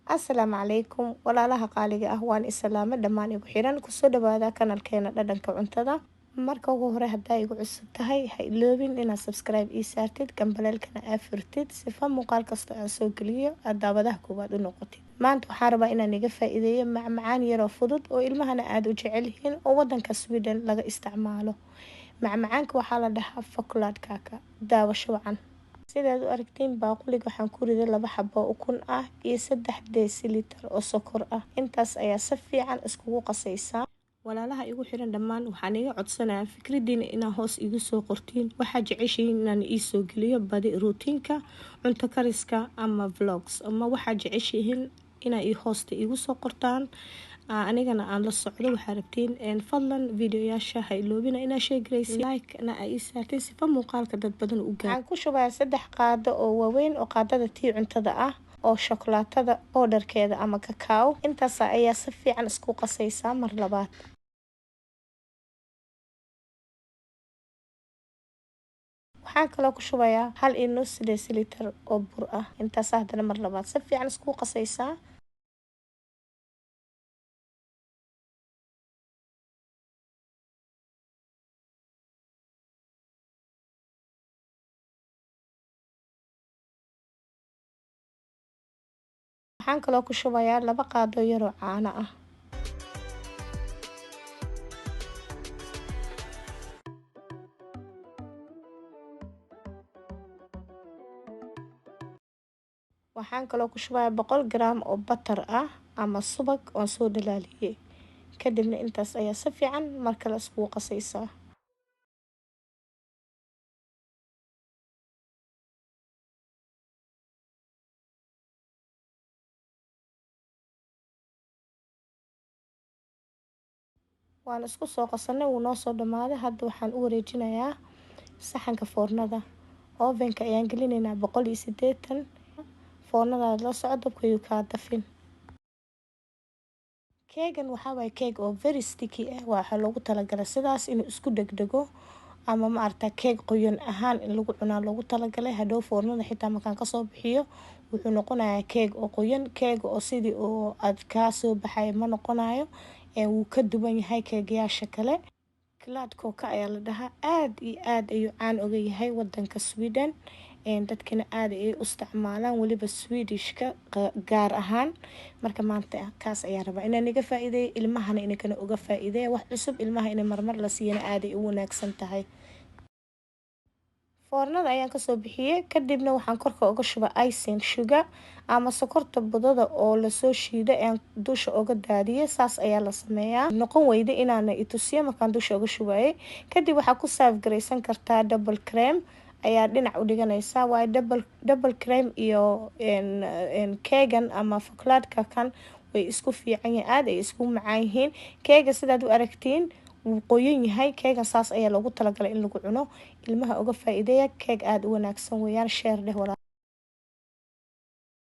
Asalaamu calaykum walaalaha qaaliga ah waan islaamo dhammaan igu xiran kusoo dhawaada kanalkeena dhadhanka cuntada. Marka ugu hore haddaa igu cusub tahay ha iloobin inaad subscribe ii saartid gambaleelkana aad furtid sifa muuqaal kasta aan soo geliyo aad daawadaha koowaad u noqotid. Maanta waxaan rabaa inaan iga faa'iideeyo macmacaan yaroo fudud oo ilmahana aad u jecel yihiin oo wadanka Sweden laga isticmaalo. Macmacaanka waxaa la dhahaa chocolate cake. Daawasho wacan. Sidaad u aragtiin baaquliga waxaan ku riday 2 xabo ukun ah iyo 3 deciliter oo sokor ah. Intaas ayaa si fiican iskugu qasaysaa. Walaalaha igu xiran dhammaan waxaan iga codsanayaa fikradiina inaa hoos igu soo qortiin. Waxaa jeceshiin inaan ii soo geliyo badi routiinka, cunto kariska ama vlogs. Ama waxaa jeceshiin inaa ii hoosta igu soo qortaan. Anigana aan la socdo waxaa rabtiin fadlan videoyaasha ha iloobina inaa sheegraysi like na ay saartiin sifa muuqaalka dad badan u gaar. Waxaan ku shubayaa 3 qaado oo waaweyn oo qaadada tii cuntada ah oo shokolaatada powderkeeda ama cacao. Intaas ayaa si fiican isku qasaysaa mar labaad. waxaan kaloo ku shubayaa 1.5 deciliter oo bur ah. Intaas haddana mar labaad si fiican isku qasaysaa. waxaan kaloo ku shubayaa 2 qaado yar oo caano ah. waxaan kaloo ku shubayaa 100 gram oo butter ah ama subag oo soo dhalaaliyay. Kadibna intaas ayaa si fiican mar kale isku qasaysaa. waan isku soo qasanay wuu noo soo dhamaaday. Hadda waxaan u wareejinayaa saxanka foornada. Ovenka ayaan gelinaynaa 180. foornada la socdo kuyu ka dafin. Keegan waxaa waay keeg oo very sticky ah. Waxaa loogu talagalay sidaas inuu isku dhegdhego ama ma aragtaa keeg qoyan ahaan in lagu cunaa loogu talagalay. Hadhow foornada xitaa markaan ka soo bixiyo wuxuu noqonayaa keeg oo qoyan. Keeg oo sidii oo aad ka soo baxay ma noqonayo. wuu ka duwan yahay keegyaasha kale. chocolate cake ayaa la dhahaa. aad iyo aad ayuu caan uga yahay wadanka Sweden. dadkana aad ay u isticmaalaan waliba Swedishka gaar ahaan. marka maanta kaas ayaa rabaa inaan iga faa'iideeyo ilmahana inay uga faa'iideeyo wax cusub ilmaha inay marmar la siiyana aad ay u wanaagsan tahay. foornada ayaan ka soo bixiyay kadibna waxaan korka uga shubaa icing sugar ama sokorta budada oo la soo shiiday aan dusha uga daadiyay. saas ayaa la sameeyaa. noqon weyda inaan i tusiyo markaan dusha uga shubayay. kadib waxaa ku serve gareysan kartaa double cream ayaa dhinac u dhiganaysaa. waa double cream iyo keegan ama chocolate cake way isku fiican yihiin. aad ay isku macaan yihiin. keega sidaad u aragtiin wuu qoyan yahay. keegan saas ayaa loogu talagalay in lagu cuno ilmaha uga faa'iideeya. keeg aad u wanaagsan weeyaan. share dheh walaal.